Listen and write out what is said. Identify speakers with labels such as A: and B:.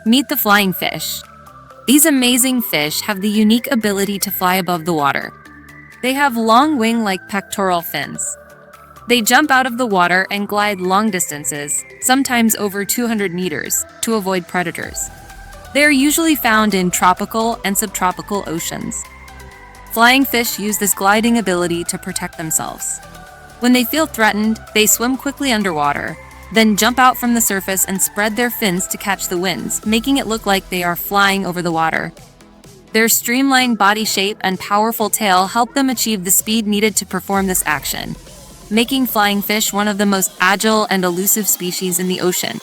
A: Meet the flying fish. These amazing fish have the unique ability to fly above the water. They have long wing-like pectoral fins. They jump out of the water and glide long distances, sometimes over 200 meters, to avoid predators. They are usually found in tropical and subtropical oceans. Flying fish use this gliding ability to protect themselves. When they feel threatened, they swim quickly underwater, then jump out from the surface and spread their fins to catch the winds, making it look like they are flying over the water. Their streamlined body shape and powerful tail help them achieve the speed needed to perform this action, making flying fish one of the most agile and elusive species in the ocean.